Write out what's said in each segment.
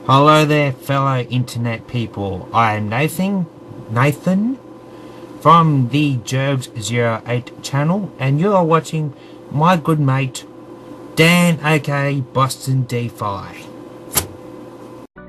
Hello there, fellow internet people. I am Nathan from the Jerbs08 channel, and you are watching my good mate Dan, aka Bostondfi.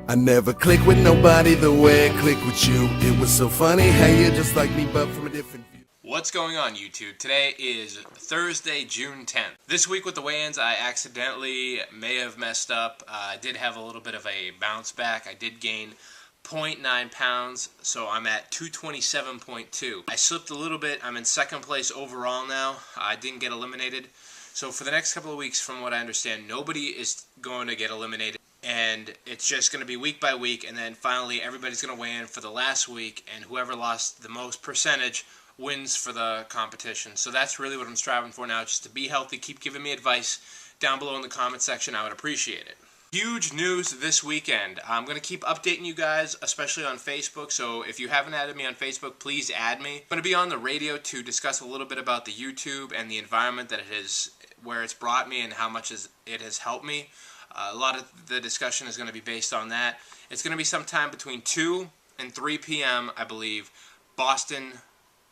I never click with nobody the way I click with you. It was so funny how you just like me, but from a different view. What's going on, YouTube? Today is Thursday, June 10th. This week with the weigh-ins, I accidentally may have messed up. I did have a little bit of a bounce back. I did gain 0.9 pounds, so I'm at 227.2. I slipped a little bit. I'm in second place overall now. I didn't get eliminated. So for the next couple of weeks, from what I understand, nobody is going to get eliminated. And it's just going to be week by week, and then finally everybody's going to weigh in for the last week, and whoever lost the most percentage wins for the competition. So that's really what I'm striving for now, just to be healthy. Keep giving me advice down below in the comment section. I would appreciate it. Huge news this weekend. I'm going to keep updating you guys, especially on Facebook, so if you haven't added me on Facebook, please add me. I'm going to be on the radio to discuss a little bit about the YouTube and the environment that it is, where it's brought me and how much it has helped me. A lot of the discussion is going to be based on that. It's going to be sometime between 2 and 3 p.m., I believe, Boston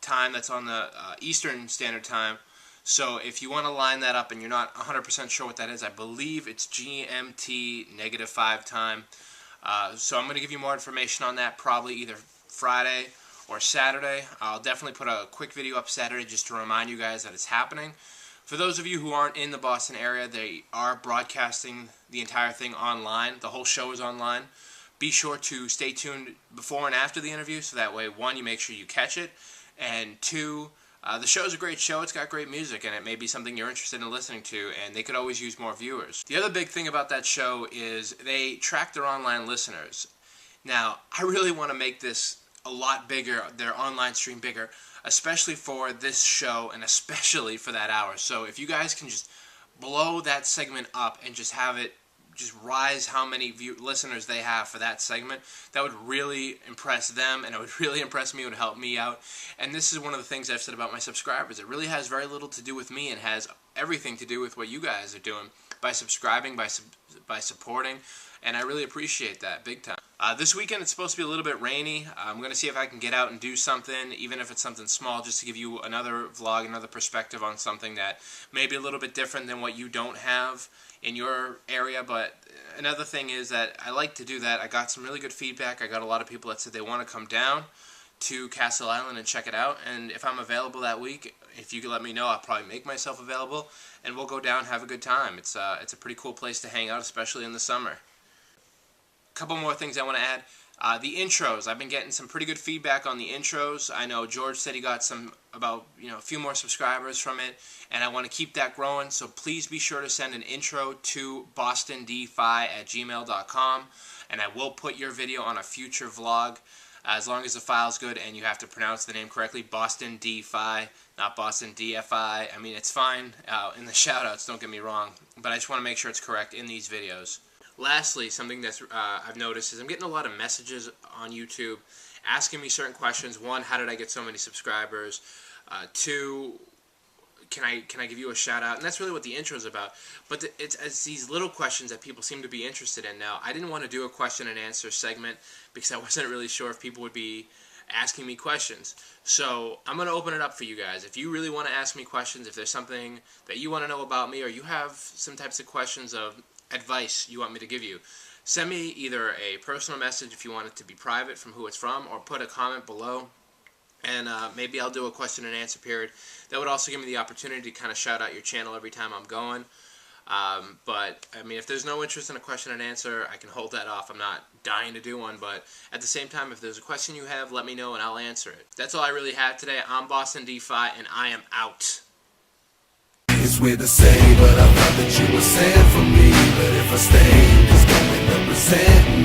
time. That's on the Eastern Standard Time. So if you want to line that up and you're not 100% sure what that is, I believe it's GMT -5 time. So I'm going to give you more information on that probably either Friday or Saturday. I'll definitely put a quick video up Saturday just to remind you guys that it's happening. For those of you who aren't in the Boston area, they are broadcasting the entire thing online. The whole show is online. Be sure to stay tuned before and after the interview, so that way, one, you make sure you catch it, and two, the show's a great show. It's got great music, and it may be something you're interested in listening to, and they could always use more viewers. The other big thing about that show is they track their online listeners. Now, I really want to make this a lot bigger, their online stream bigger, especially for this show and especially for that hour. So if you guys can just blow that segment up and just have it just rise how many listeners they have for that segment, that would really impress them, and it would really impress me. It would help me out. And this is one of the things I've said about my subscribers. It really has very little to do with me and has everything to do with what you guys are doing by subscribing, by supporting, and I really appreciate that big time. This weekend it's supposed to be a little bit rainy. I'm going to see if I can get out and do something, even if it's something small, just to give you another vlog, another perspective on something that may be a little bit different than what you don't have in your area. But another thing is that I like to do that. I got some really good feedback. I got a lot of people that said they want to come down to Castle Island and check it out, and if I'm available that week, if you could let me know, I'll probably make myself available, and we'll go down, have a good time. It's a pretty cool place to hang out, especially in the summer. A couple more things I want to add. The intros. I've been getting some pretty good feedback on the intros. I know George said he got a few more subscribers from it, and I want to keep that growing. So please be sure to send an intro to bostondfi@gmail.com, and I will put your video on a future vlog, as long as the file's good and you have to pronounce the name correctly. Bostondfi, not Boston DFI. I mean, it's fine in the shoutouts, don't get me wrong, but I just want to make sure it's correct in these videos. Lastly, something that's I've noticed is I'm getting a lot of messages on YouTube asking me certain questions. One, how did I get so many subscribers? Two, can I give you a shout out? And that's really what the intro is about. But it's these little questions that people seem to be interested in now. I didn't want to do a question and answer segment because I wasn't really sure if people would be asking me questions. So I'm going to open it up for you guys. If you really want to ask me questions, if there's something that you want to know about me, or you have some types of questions of advice you want me to give you, send me either a personal message if you want it to be private from who it's from, or put a comment below, and maybe I'll do a question and answer period. That would also give me the opportunity to kind of shout out your channel every time I'm going. But I mean, if there's no interest in a question and answer, I can hold that off. I'm not dying to do one, but at the same time, if there's a question you have, let me know and I'll answer it. That's all I really have today. I'm Bostondfi, and I am out. It's weird to say, but I thought that you were sad for me. But if I stay, just go and represent me.